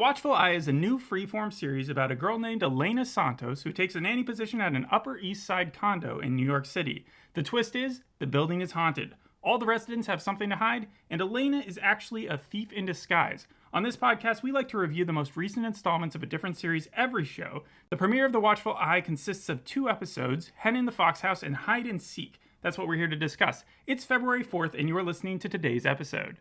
Watchful Eye is a new Freeform series about a girl named Elena Santos who takes a nanny position at an Upper East Side condo in New York City. The twist is, the building is haunted. All the residents have something to hide, and Elena is actually a thief in disguise. On this podcast, we like to review the most recent installments of a different series every show. The premiere of The Watchful Eye consists of 2 episodes, Hen in the Fox House and Hide and Seek. That's what we're here to discuss. It's February 4th, and you are listening to today's episode.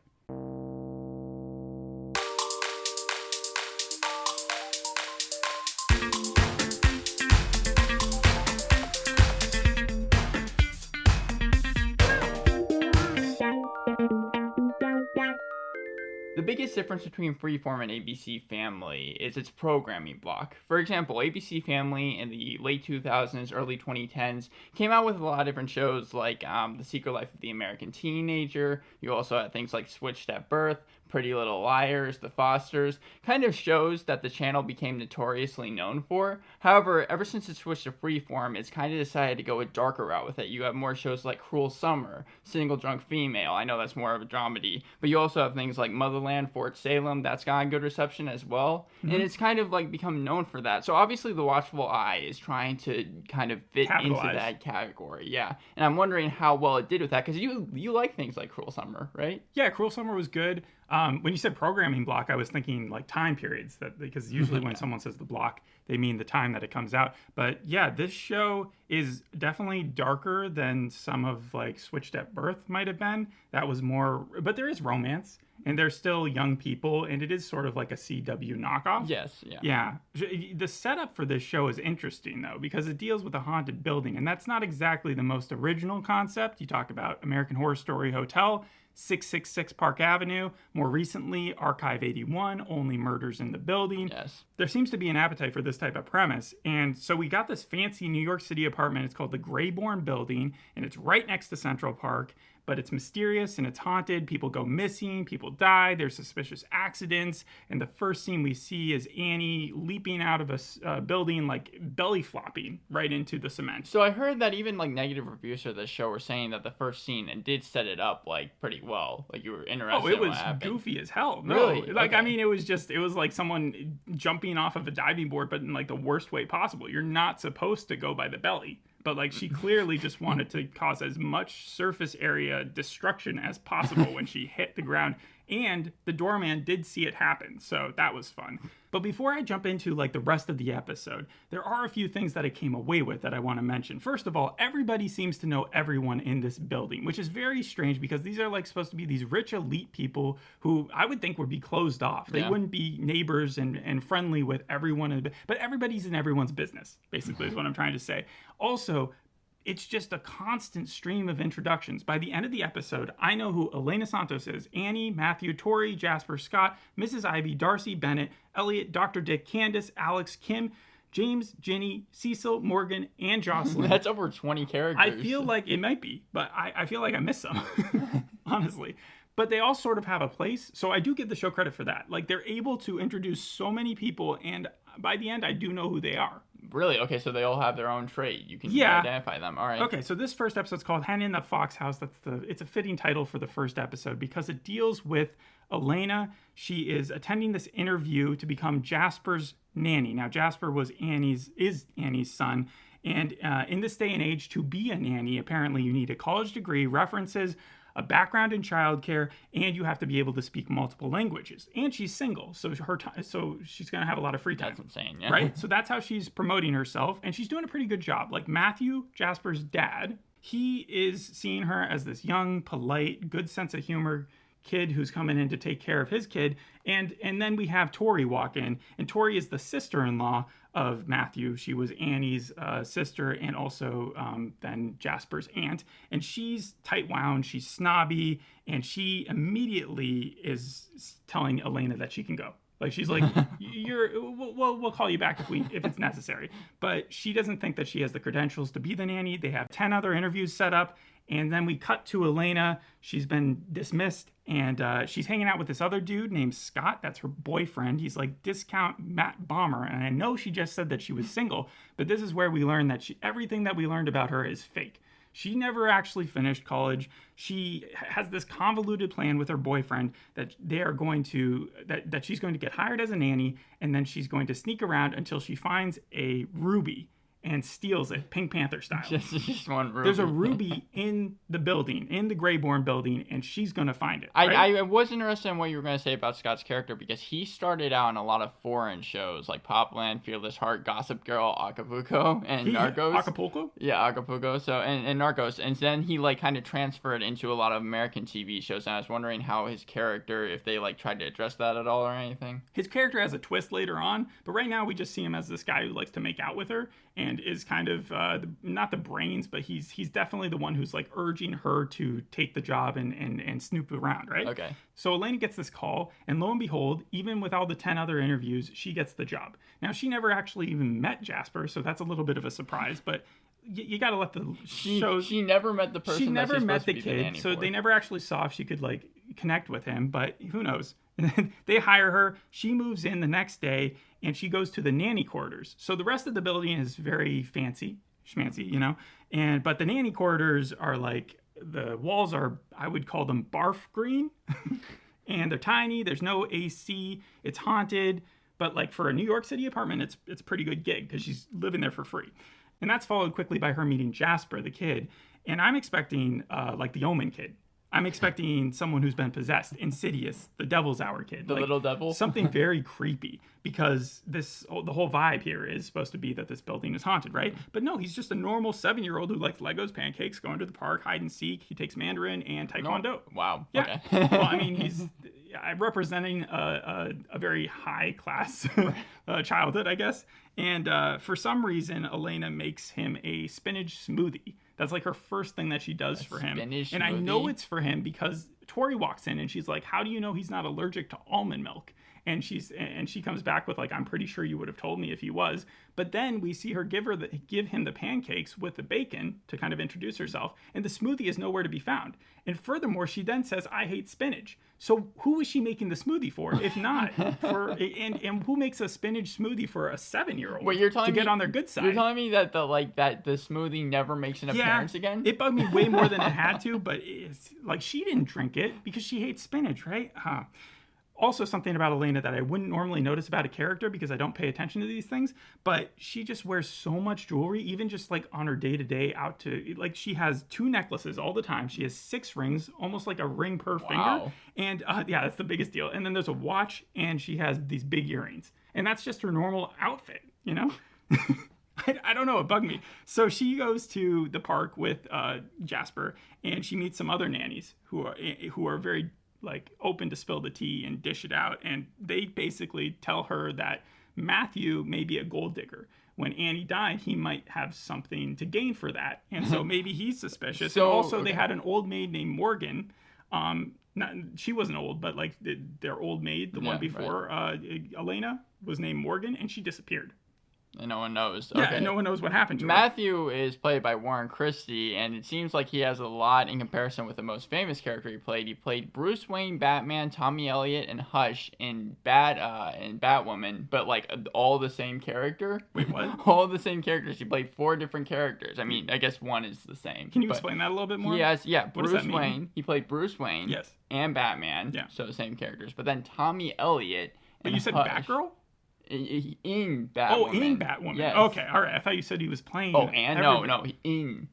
The biggest difference between Freeform and ABC Family is its programming block. For example, ABC Family in the late 2000s, early 2010s came out with a lot of different shows like The Secret Life of the American Teenager. You also had things like Switched at Birth, Pretty Little Liars, The Fosters, kind of shows that the channel became notoriously known for. However, ever since it switched to Freeform, it's kind of decided to go a darker route with it. You have more shows like Cruel Summer, Single Drunk Female, I know that's more of a dramedy, but you also have things like Motherland, Fort Salem, that's gotten good reception as well, and it's kind of like become known for that. So obviously The Watchful Eye is trying to kind of fit into that category, yeah. And I'm wondering how well it did with that, because you like things like Cruel Summer, right? Yeah, Cruel Summer was good. When you said programming block, I was thinking like time periods, because usually when someone says the block, they mean the time that it comes out. But yeah, this show is definitely darker than some of like Switched at Birth might have been. That was more, but there is romance and they're still young people, and it is sort of like a CW knockoff. Yes, yeah. Yeah. The setup for this show is interesting though, because it deals with a haunted building, and that's not exactly the most original concept. You talk about American Horror Story Hotel, 666 Park Avenue, more recently Archive 81, Only Murders in the Building. Yes. There seems to be an appetite for this type of premise, and so we got this fancy New York City apartment. It's called the Grayborn Building, and it's right next to Central Park, but it's mysterious and it's haunted. People go missing, people die, there's suspicious accidents, and the first scene we see is Annie leaping out of a building, like belly flopping right into the cement. So I heard that even like negative reviews for this show were saying that the first scene and did set it up like pretty well. Like you were interested. Oh, it in was what happened. Goofy as hell. No, really? Like, okay. I mean, it was like someone jumping off of a diving board, but in like the worst way possible. You're not supposed to go by the belly. But like she clearly just wanted to cause as much surface area destruction as possible when she hit the ground. And the doorman did see it happen, so that was fun. But before I jump into like the rest of the episode, there are a few things that I came away with that I want to mention. First of all, everybody seems to know everyone in this building, which is very strange because these are like supposed to be these rich elite people who I would think would be closed off. They wouldn't be neighbors and friendly with everyone, but everybody's in everyone's business, basically is what I'm trying to say. Also, it's just a constant stream of introductions. By the end of the episode, I know who Elena Santos is. Annie, Matthew, Tori, Jasper, Scott, Mrs. Ivy, Darcy, Bennett, Elliot, Dr. Dick, Candace, Alex, Kim, James, Ginny, Cecil, Morgan, and Jocelyn. That's over 20 characters. I feel like it might be, but I feel like I missed some, honestly. But they all sort of have a place, so I do give the show credit for that. Like, they're able to introduce so many people, and by the end, I do know who they are. Really? Okay, so they all have their own trait. You can identify them. All right. Okay, so this first episode's called Hen in the Fox House. It's a fitting title for the first episode because it deals with Elena. She is attending this interview to become Jasper's nanny. Now, Jasper is Annie's son. And in this day and age, to be a nanny, apparently you need a college degree, references, a background in childcare, and you have to be able to speak multiple languages. And she's single, so she's going to have a lot of free time. That's insane, yeah. Right? So that's how she's promoting herself, and she's doing a pretty good job. Like Matthew, Jasper's dad, he is seeing her as this young, polite, good sense of humor kid who's coming in to take care of his kid. And then we have Tori walk in, and Tori is the sister-in-law of Matthew. She was Annie's sister and also then Jasper's aunt. And she's tight-wound, she's snobby, and she immediately is telling Elena that she can go. Like, she's like, we'll call you back if it's necessary. But she doesn't think that she has the credentials to be the nanny. They have 10 other interviews set up. And then we cut to Elena. She's been dismissed, and she's hanging out with this other dude named Scott. That's her boyfriend. He's like discount Matt Bomber. And I know she just said that she was single, but this is where we learn that everything that we learned about her is fake. She never actually finished college. She has this convoluted plan with her boyfriend that they are going to, that she's going to get hired as a nanny, and then she's going to sneak around until she finds a ruby and steals it, Pink Panther style. Just one ruby. There's a ruby in the building, in the Greyborn building, and she's going to find it. Right? I was interested in what you were going to say about Scott's character, because he started out in a lot of foreign shows like Popland, Fearless Heart, Gossip Girl, Acapulco, and Narcos. Acapulco? Yeah, Acapulco. So and Narcos, and then he like kind of transferred into a lot of American TV shows. And I was wondering how his character, if they like tried to address that at all or anything. His character has a twist later on, but right now we just see him as this guy who likes to make out with her and is kind of not the brains, but he's definitely the one who's like urging her to take the job and snoop around, right? Okay. So Elena gets this call, and lo and behold, even with all the 10 other interviews, she gets the job. Now, she never actually even met Jasper, so that's a little bit of a surprise, but you got to let the shows... She never met the person. She never met the kid, so they never actually saw if she could like connect with him, but who knows? They hire her, she moves in the next day, and she goes to the nanny quarters. So the rest of the building is very fancy, schmancy, you know? But the nanny quarters are like, the walls are, I would call them barf green. And they're tiny, there's no AC, it's haunted. But like for a New York City apartment, it's a pretty good gig because she's living there for free. And that's followed quickly by her meeting Jasper, the kid. And I'm expecting like the Omen kid. I'm expecting someone who's been possessed, Insidious, the Devil's Hour kid. The like, little devil? Something very creepy, because the whole vibe here is supposed to be that this building is haunted, right? But no, he's just a normal 7-year-old who likes Legos, pancakes, going to the park, hide and seek. He takes Mandarin and Taekwondo. No. Wow. Yeah. Okay. Well, I mean, he's representing a very high class childhood, I guess. And for some reason, Elena makes him a spinach smoothie. That's like her first thing that she does for him. And I know it's for him because Tori walks in and she's like, how do you know he's not allergic to almond milk? And she comes back with like, I'm pretty sure you would have told me if he was. But then we see her give him the pancakes with the bacon to kind of introduce herself. And the smoothie is nowhere to be found. And furthermore, she then says, I hate spinach. So who is she making the smoothie for, if not for, and who makes a spinach smoothie for a 7-year-old to get on their good side? You're telling me that the smoothie never makes an appearance again? It bugged me way more than it had to, but it's like she didn't drink it because she hates spinach, right? Also, something about Elena that I wouldn't normally notice about a character because I don't pay attention to these things, but she just wears so much jewelry, even just like on her day-to-day out to, like she has 2 necklaces all the time. She has 6 rings, almost like a ring per finger. And yeah, that's the biggest deal. And then there's a watch, and she has these big earrings. And that's just her normal outfit, you know? I don't know, it bugged me. So she goes to the park with Jasper, and she meets some other nannies who are very like open to spill the tea and dish it out, and they basically tell her that Matthew may be a gold digger. When Annie died, he might have something to gain for that, and so maybe he's suspicious. So, and also, they had an old maid named Morgan. She wasn't old, but like their old maid, the one before Elena, was named Morgan, and she disappeared. And no one knows. Yeah, okay. and no one knows what happened to her. Matthew is played by Warren Christie, and it seems like he has a lot in comparison with the most famous character he played. He played Bruce Wayne, Batman, Tommy Elliot, and Hush in Batwoman, but like all the same character. Wait, what? All the same characters. He played 4 different characters. I mean, I guess one is the same. Can you explain that a little bit more? Yes, yeah. What does that mean? Wayne. He played Bruce Wayne. Yes. And Batman. Yeah. So the same characters. But then Tommy Elliot. But you said Hush. Batgirl? In Batwoman. Oh, in Batwoman. Yes. Okay, all right. I thought you said he was playing. Oh, and no, in.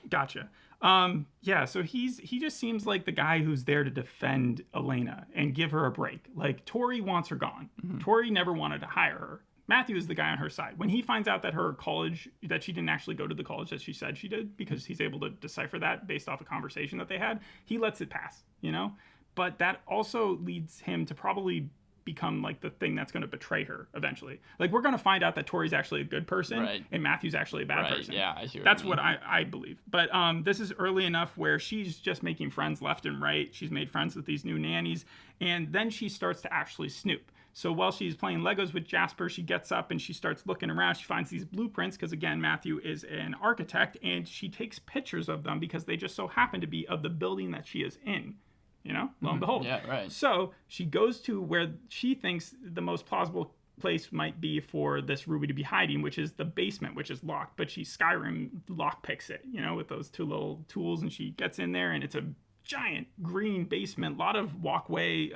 Gotcha. Yeah. So he just seems like the guy who's there to defend Elena and give her a break. Like Tori wants her gone. Mm-hmm. Tori never wanted to hire her. Matthew is the guy on her side. When he finds out that her college, that she didn't actually go to the college that she said she did, because he's able to decipher that based off a conversation that they had, he lets it pass. You know, but that also leads him to probably become like the thing that's going to betray her eventually. Like we're going to find out that Tori's actually a good person, right, and Matthew's actually a bad person. Yeah, I see. That's what I believe. But this is early enough where she's just making friends left and right. She's made friends with these new nannies, and then she starts to actually snoop. So while she's playing Legos with Jasper, she gets up and she starts looking around. She finds these blueprints because, again, Matthew is an architect, and she takes pictures of them because they just so happen to be of the building that she is in. You know, lo and behold. Yeah, right. So she goes to where she thinks the most plausible place might be for this Ruby to be hiding, which is the basement, which is locked. But she Skyrim lockpicks it, with those two little tools, and she gets in there, and it's a giant green basement, a lot of walkway,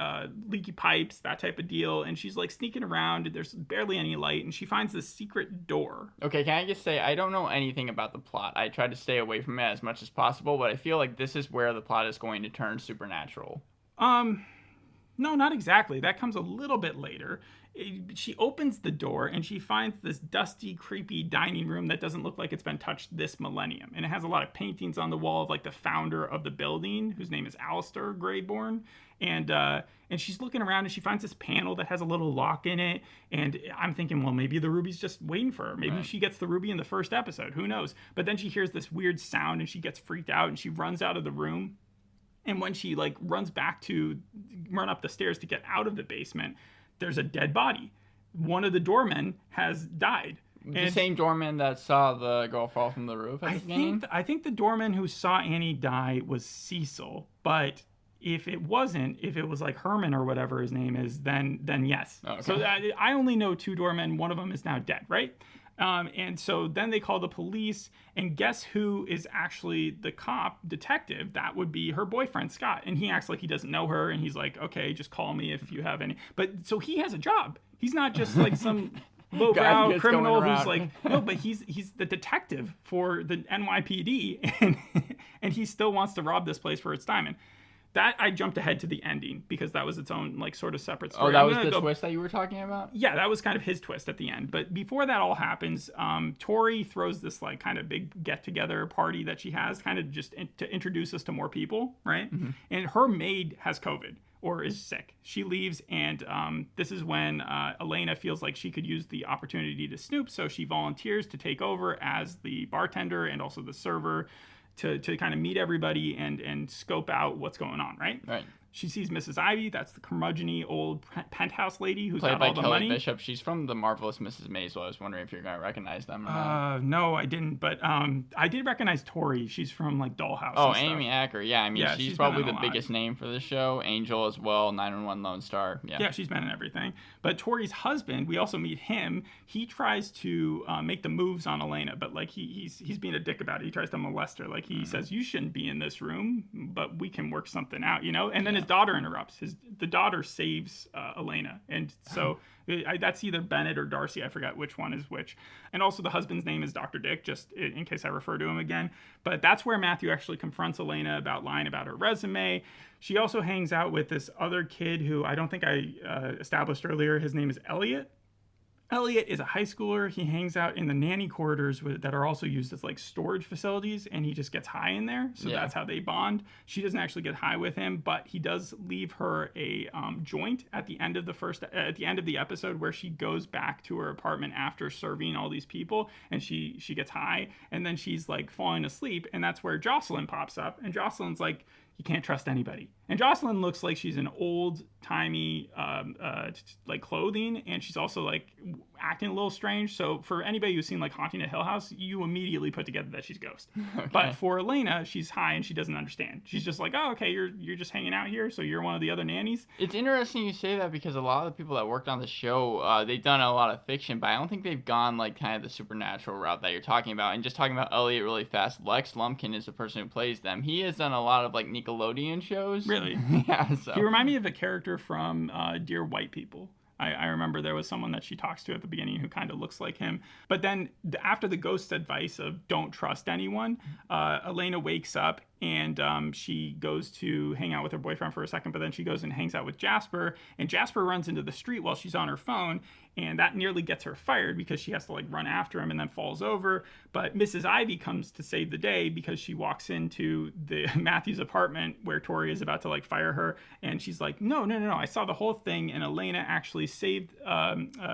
leaky pipes, that type of deal. And she's like sneaking around. There's barely any light, and she finds this secret door. Okay, can I just say, I don't know anything about the plot. I try to stay away from it as much as possible, but I feel like this is where the plot is going to turn supernatural. No, not exactly. That comes a little bit later. She opens the door and she finds this dusty, creepy dining room that doesn't look like it's been touched this millennium. And it has a lot of paintings on the wall of like the founder of the building, whose name is Alistair Greyborn. And she's looking around and she finds this panel that has a little lock in it. And I'm thinking, well, maybe the ruby's just waiting for her. Maybe she gets the ruby in the first episode. Who knows? But then she hears this weird sound and she gets freaked out and she runs out of the room. And when she like runs back to run up the stairs to get out of the basement, there's a dead body. One of the doormen has died. The same doorman that saw the girl fall from the roof at the beginning? I think the doorman who saw Annie die was Cecil. But if it wasn't, if it was like Herman or whatever his name is, then yes. Okay. So I only know two doormen. One of them is now dead, right? And so then they call the police, and guess who is actually the detective? That would be her boyfriend, Scott. And he acts like he doesn't know her, and he's like, okay, just call me if you have any. But so he has a job. He's not just like some lowbrow criminal who's like, no, but he's the detective for the NYPD, and he still wants to rob this place for its diamond. That I jumped ahead to the ending because that was its own like sort of separate story. Oh, that was the twist that you were talking about? Yeah, that was kind of his twist at the end. But before that all happens, Tori throws this like kind of big get-together party that she has, kind of just to introduce us to more people, right? Mm-hmm. And her maid has COVID or is sick. She leaves, and this is when Elena feels like she could use the opportunity to snoop, so she volunteers to take over as the bartender and also the server, to kind of meet everybody and scope out what's going on, right? Right. She sees Mrs. Ivy. That's the curmudgeon-y old penthouse lady who's played got by all the Kelly money. Bishop. She's from The Marvelous Mrs. Maisel. I was wondering if you're going to recognize them or not. No, I didn't. But I did recognize Tori. She's from like Dollhouse. Oh, and stuff. Amy Acker. Yeah, I mean, she's probably the biggest name for the show. Angel as well, 911 Lone Star. Yeah, she's been in everything. But Tori's husband, we also meet him. He tries to make the moves on Elena, but like he's being a dick about it. He tries to molest her. Like he says, you shouldn't be in this room, but we can work something out, And then his daughter interrupts. The daughter saves Elena, and so that's either Bennett or Darcy. I forgot which one is which. And also the husband's name is Dr. Dick, just in case I refer to him again. But that's where Matthew actually confronts Elena about lying about her resume. She also hangs out with this other kid who I don't think I established earlier. His name is Elliot. Elliot is a high schooler. He hangs out in the nanny corridors that are also used as like storage facilities, and he just gets high in there. So that's how they bond. She doesn't actually get high with him, but he does leave her a joint at the end of the episode where she goes back to her apartment after serving all these people, and she gets high, and then she's like falling asleep, and that's where Jocelyn pops up, and Jocelyn's like, you can't trust anybody. And Jocelyn looks like she's an old-timey like clothing, and she's also like acting a little strange. So for anybody who's seen like Haunting a Hill House, you immediately put together that she's a ghost. Okay. But for Elena, she's high and she doesn't understand. She's just like, oh, okay, you're just hanging out here, so you're one of the other nannies. It's interesting you say that because a lot of the people that worked on the show, they've done a lot of fiction, but I don't think they've gone like kind of the supernatural route that you're talking about. And just talking about Elliot really fast, Lex Lumpkin is the person who plays them. He has done a lot of like Nickelodeon shows. Really? Yeah. So. He reminded me of a character from Dear White People. I remember there was someone that she talks to at the beginning who kind of looks like him. But then after the ghost's advice of don't trust anyone, Elena wakes up and she goes to hang out with her boyfriend for a second, but then she goes and hangs out with Jasper, and Jasper runs into the street while she's on her phone, and that nearly gets her fired because she has to like run after him and then falls over. But Mrs. Ivy comes to save the day because she walks into the Matthew's apartment where Tori is about to like fire her, and she's like, no, I saw the whole thing, and Elena actually saved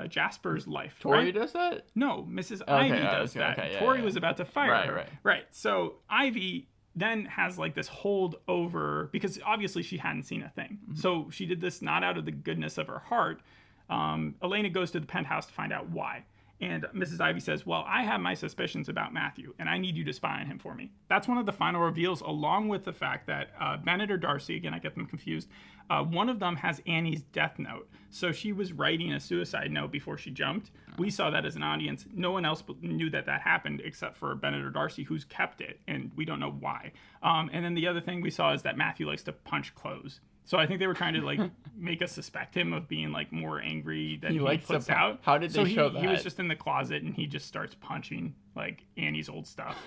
Jasper's life. Tori does that? No, Mrs. Ivy does that. Okay, yeah, Tori was about to fire her. Right. So Ivy then has like this hold over because obviously she hadn't seen a thing. Mm-hmm. So she did this not out of the goodness of her heart. Elena goes to the penthouse to find out why. And Mrs. Ivy says, well, I have my suspicions about Matthew, and I need you to spy on him for me. That's one of the final reveals, along with the fact that Bennett or Darcy, again, I get them confused, one of them has Annie's death note. So she was writing a suicide note before she jumped. We saw that as an audience. No one else knew that happened except for Bennett or Darcy, who's kept it, and we don't know why. And then the other thing we saw is that Matthew likes to punch clothes. So I think they were trying to like make us suspect him of being like more angry than he puts out. How did they show that? He was just in the closet and he just starts punching like Annie's old stuff.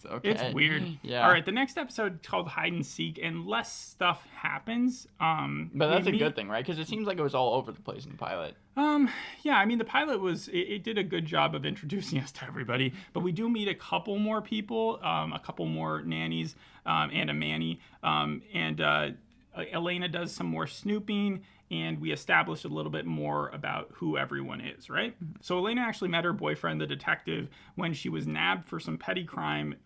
Okay. It's weird. Yeah. All right, the next episode is called Hide and Seek, and less stuff happens. But that's a good thing, right? Because it seems like it was all over the place in the pilot. Yeah, I mean, the pilot it did a good job of introducing us to everybody, but we do meet a couple more people, a couple more nannies, and a Manny, and Elena does some more snooping, and we establish a little bit more about who everyone is, right? So Elena actually met her boyfriend, the detective, when she was nabbed for some petty crime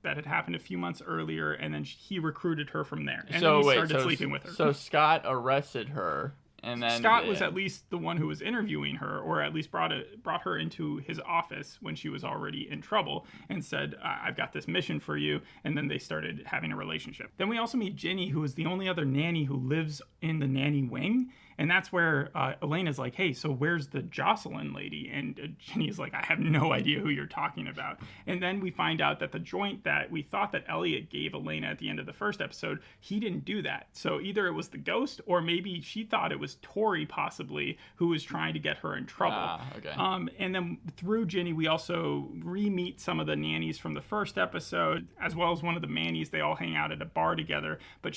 that had happened a few months earlier, and then he recruited her from there. And then he started sleeping with her. So Scott arrested her. And then Scott was at least the one who was interviewing her, or at least brought her into his office when she was already in trouble and said, I've got this mission for you. And then they started having a relationship. Then we also meet Ginny, who is the only other nanny who lives in the nanny wing. And that's where Elena's like, hey, so where's the Jocelyn lady? And Ginny's like, I have no idea who you're talking about. And then we find out that the joint that we thought that Elliot gave Elena at the end of the first episode, he didn't do that. So either it was the ghost, or maybe she thought it was Tori, possibly, who was trying to get her in trouble. Okay. And then through Ginny, we also re-meet some of the nannies from the first episode, as well as one of the Mannies. They all hang out at a bar together. But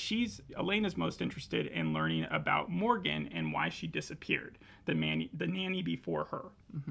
Elena's most interested in learning about Morgan and why she disappeared, the nanny before her.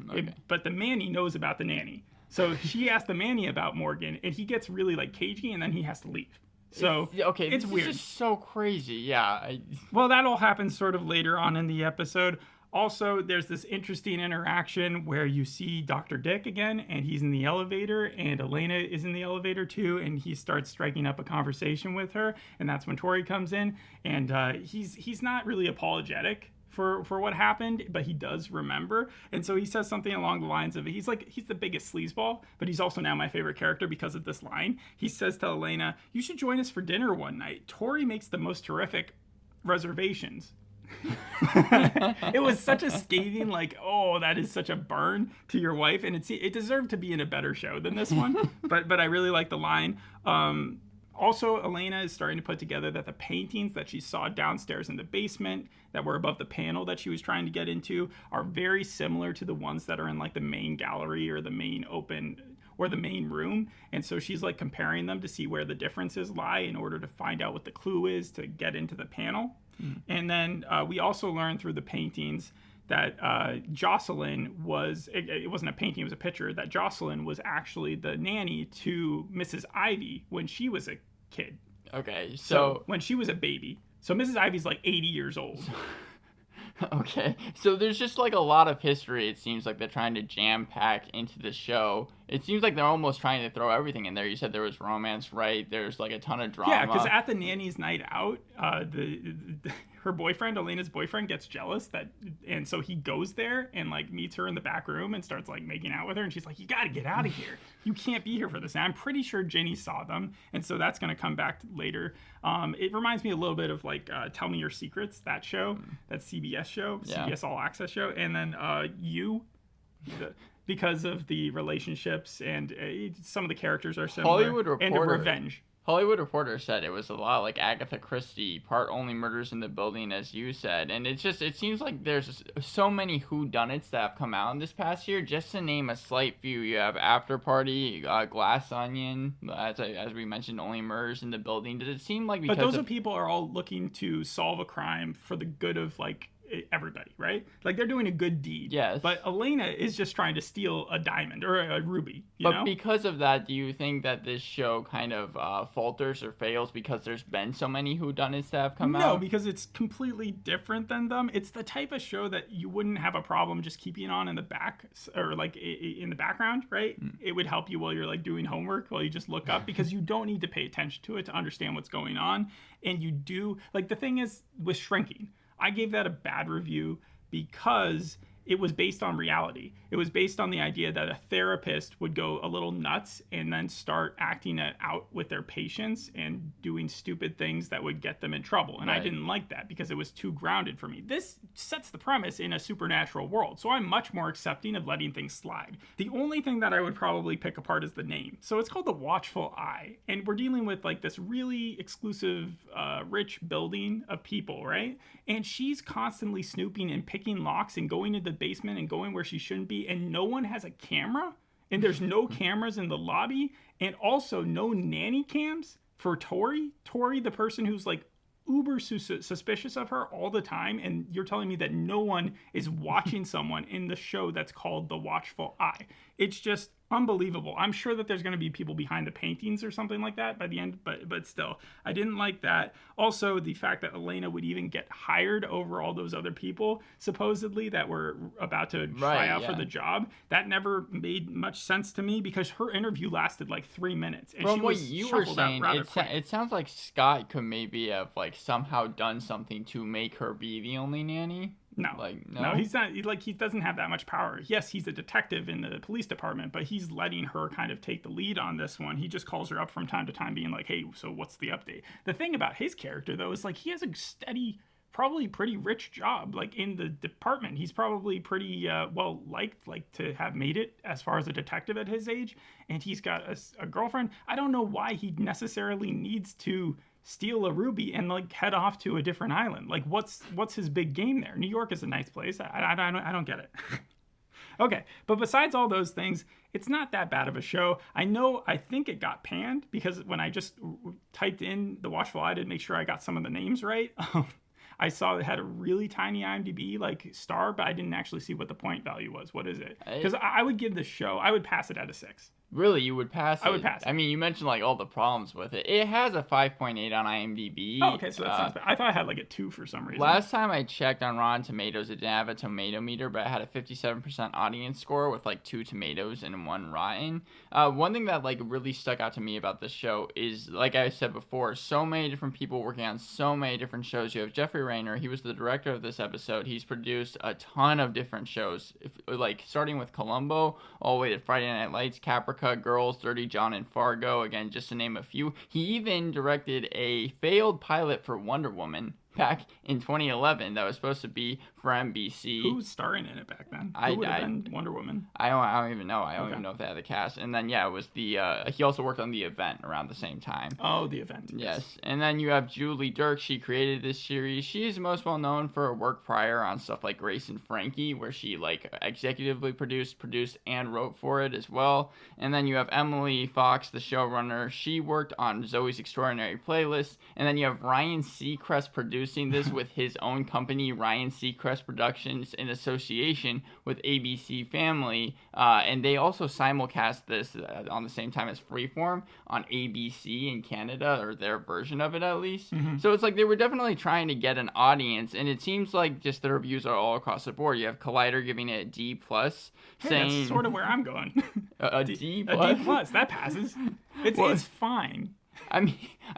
Okay. But the Manny knows about the nanny. So she asked the Manny about Morgan, and he gets really like cagey, and then he has to leave. So it's weird. It's just so crazy. Yeah. Well, that all happens sort of later on in the episode. Also, there's this interesting interaction where you see Dr. Dick again, and he's in the elevator, and Elena is in the elevator too, and he starts striking up a conversation with her, and that's when Tori comes in, and he's not really apologetic for what happened, but he does remember, and so he says something along the lines of, he's the biggest sleazeball, but he's also now my favorite character because of this line. He says to Elena, you should join us for dinner one night. Tori makes the most terrific reservations. It was such a scathing, like, oh, that is such a burn to your wife, and it deserved to be in a better show than this one. but I really like the line. Also, Elena is starting to put together that the paintings that she saw downstairs in the basement that were above the panel that she was trying to get into are very similar to the ones that are in like the main gallery or the main open or the main room. And so she's like comparing them to see where the differences lie in order to find out what the clue is to get into the panel. And then we also learned through the paintings that Jocelyn it wasn't a painting, it was a picture, that Jocelyn was actually the nanny to Mrs. Ivy when she was a kid. Okay, so when she was a baby. So Mrs. Ivy's like 80 years old. Okay, so there's just like a lot of history. It seems like they're trying to jam pack into the show. It seems like they're almost trying to throw everything in there. You said there was romance, right? There's like a ton of drama. Yeah, because at the nanny's night out, her boyfriend, Elena's boyfriend, gets jealous and so he goes there and like meets her in the back room and starts like making out with her, and she's like, you got to get out of here. You can't be here for this. And I'm pretty sure Ginny saw them, and so that's going to come back later. It reminds me a little bit of like Tell Me Your Secrets, that show, that CBS show, CBS All Access show, and then because of the relationships and some of the characters are similar. Hollywood Reporter. And the revenge. Hollywood Reporter said it was a lot like Agatha Christie, part only murders in the building, as you said. And it seems like there's so many whodunits that have come out in this past year. Just to name a slight few, you have After Party, Glass Onion, as we mentioned, only murders in the building. Does it seem like because But those people are all looking to solve a crime for the good of, like, everybody, right? Like, they're doing a good deed. Yes. But Elena is just trying to steal a diamond or a ruby, you know? Because of that, do you think that this show kind of falters or fails because there's been so many whodunits that have come out? No, because it's completely different than them. It's the type of show that you wouldn't have a problem just keeping on in the back or like in the background, right? It would help you while you're like doing homework, while you just look up, because you don't need to pay attention to it to understand what's going on. And you do, like, the thing is with Shrinking, I gave that a bad review because it was based on reality. It was based on the idea that a therapist would go a little nuts and then start acting it out with their patients and doing stupid things that would get them in trouble. And I didn't like that because it was too grounded for me. This sets the premise in a supernatural world, so I'm much more accepting of letting things slide. The only thing that I would probably pick apart is the name. So it's called the Watchful Eye, and we're dealing with like this really exclusive, rich building of people, right? And she's constantly snooping and picking locks and going into the basement and going where she shouldn't be, and no one has a camera, and there's no cameras in the lobby, and also no nanny cams for Tori, the person who's like uber suspicious of her all the time, and you're telling me that no one is watching someone in the show that's called The Watchful Eye. It's just unbelievable. I'm sure that there's going to be people behind the paintings or something like that by the end, but still, I didn't like that. Also, the fact that Elena would even get hired over all those other people, supposedly, that were about to try out for the job, that never made much sense to me because her interview lasted like 3 minutes. And from what you were saying, it sounds like Scott could maybe have like somehow done something to make her be the only nanny. No, he's not. He doesn't have that much power. Yes, he's a detective in the police department, but he's letting her kind of take the lead on this one. He just calls her up from time to time, being like, "Hey, so what's the update?" The thing about his character, though, is like he has a steady, probably pretty rich job. Like in the department, he's probably pretty well liked, like to have made it as far as a detective at his age, and he's got a girlfriend. I don't know why he necessarily needs to steal a ruby and like head off to a different island. Like what's his big game there? New York is a nice place. I don't get it. Okay, but besides all those things, it's not that bad of a show. I think it got panned because when I just typed in The Watchful Eye to make sure I got some of the names right, I saw it had a really tiny IMDb like star, but I didn't actually see what the point value was. What is it? Because I would give this show, I would pass it at a 6. Really, you would pass it? I would pass it. I mean, you mentioned like all the problems with it. It has a 5.8 on IMDb. Oh, okay, so that's not bad. I thought I had like a 2 for some reason. Last time I checked on Rotten Tomatoes, it didn't have a tomato meter, but it had a 57% audience score with like 2 tomatoes and 1 rotten. One thing that like really stuck out to me about this show is, like I said before, so many different people working on so many different shows. You have Jeffrey Rayner. He was the director of this episode. He's produced a ton of different shows, like starting with Columbo all the way to Friday Night Lights, Caprica, Girls, Dirty John, and Fargo, again, just to name a few. He even directed a failed pilot for Wonder Woman back in 2011 that was supposed to be for NBC. Who was starring in it back then? Who would have been Wonder Woman? I don't even know. I don't even know if they had the cast. And then, yeah, it was the... he also worked on The Event around the same time. Oh, The Event. Yes. And then you have Julie Dirk. She created this series. She is most well known for her work prior on stuff like Grace and Frankie, where she, like, executively produced, and wrote for it as well. And then you have Emily Fox, the showrunner. She worked on Zoe's Extraordinary Playlist. And then you have Ryan Seacrest producing this with his own company, Ryan Seacrest Productions, in association with ABC Family, and they also simulcast this on the same time as Freeform on ABC in Canada, or their version of it at least. So it's like they were definitely trying to get an audience, and it seems like just the reviews are all across the board. You have Collider giving it a D+, saying that's sort of where I'm going. a D+? A D+, that passes. It's fine. I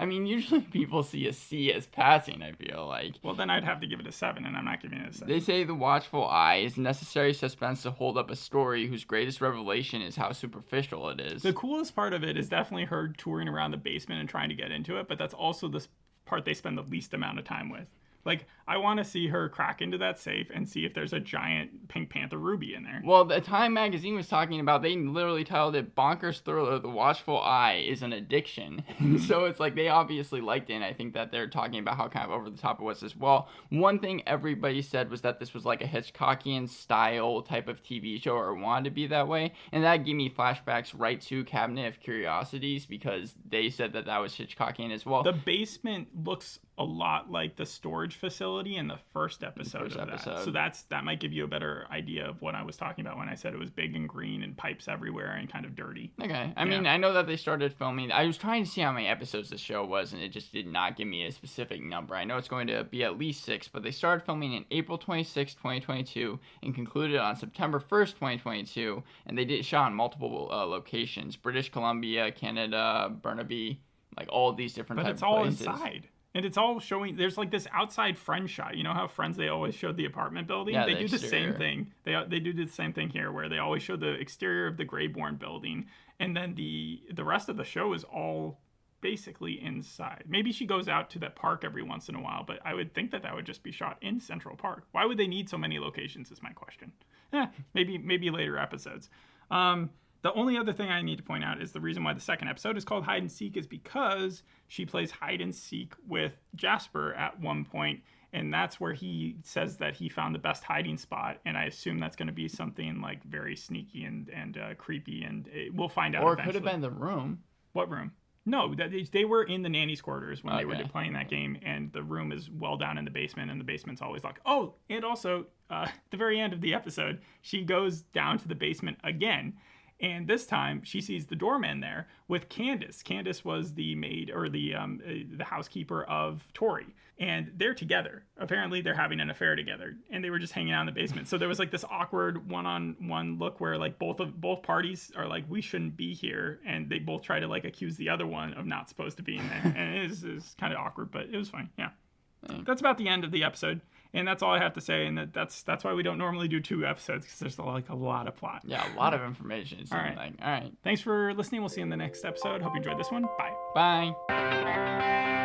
mean, usually people see a C as passing, I feel like. Well, then I'd have to give it a 7, and I'm not giving it a 7. They say The Watchful Eye is necessary suspense to hold up a story whose greatest revelation is how superficial it is. The coolest part of it is definitely her touring around the basement and trying to get into it, but that's also the part they spend the least amount of time with. Like, I want to see her crack into that safe and see if there's a giant Pink Panther ruby in there. Well, the Time magazine was talking about, they literally titled it Bonkers Thriller, The Watchful Eye is an Addiction. So it's like they obviously liked it, and I think that they're talking about how kind of over the top it was as well. One thing everybody said was that this was like a Hitchcockian style type of TV show, or wanted to be that way, and that gave me flashbacks right to Cabinet of Curiosities, because they said that was Hitchcockian as well. The basement looks a lot like the storage facility in the first episode of that. So that might give you a better idea of what I was talking about when I said it was big and green and pipes everywhere and kind of dirty. Okay. I mean, I know that they started filming. I was trying to see how many episodes the show was, and it just did not give me a specific number. I know it's going to be at least 6, but they started filming in April 26, 2022, and concluded on September 1st, 2022, and they did shot in multiple locations: British Columbia, Canada, Burnaby, like all of these different types of places. But it's all inside. And it's all showing. There's like this outside Friends shot. You know how Friends, they always showed the apartment building. Yeah, they the do the exterior. same thing. They do the same thing here, where they always show the exterior of the Greyborn building, and then the rest of the show is all basically inside. Maybe she goes out to that park every once in a while, but I would think that would just be shot in Central Park. Why would they need so many locations? Is my question. Maybe later episodes. The only other thing I need to point out is the reason why the second episode is called Hide and Seek is because she plays hide and seek with Jasper at one point, and that's where he says that he found the best hiding spot, and I assume that's going to be something like very sneaky and creepy, and we'll find out. Or it eventually. could have been the room. What room? No, they were in the nanny's quarters when they were Okay. playing that game, and the room is well down in the basement, and the basement's always locked. Oh, and also, at the very end of the episode, she goes down to the basement again, and this time she sees the doorman there with Candace. Candace was the maid, or the housekeeper of Tori, and they're together. Apparently, they're having an affair together, and they were just hanging out in the basement. So there was like this awkward one-on-one look where like both parties are like, we shouldn't be here, and they both try to like accuse the other one of not supposed to be in there, and it is kind of awkward, but it was fine. Yeah, that's about the end of the episode. And that's all I have to say, and that's why we don't normally do 2 episodes, because there's like a lot of plot. Yeah, a lot of information. It seems All right. like. All right. Thanks for listening. We'll see you in the next episode. Hope you enjoyed this one. Bye. Bye.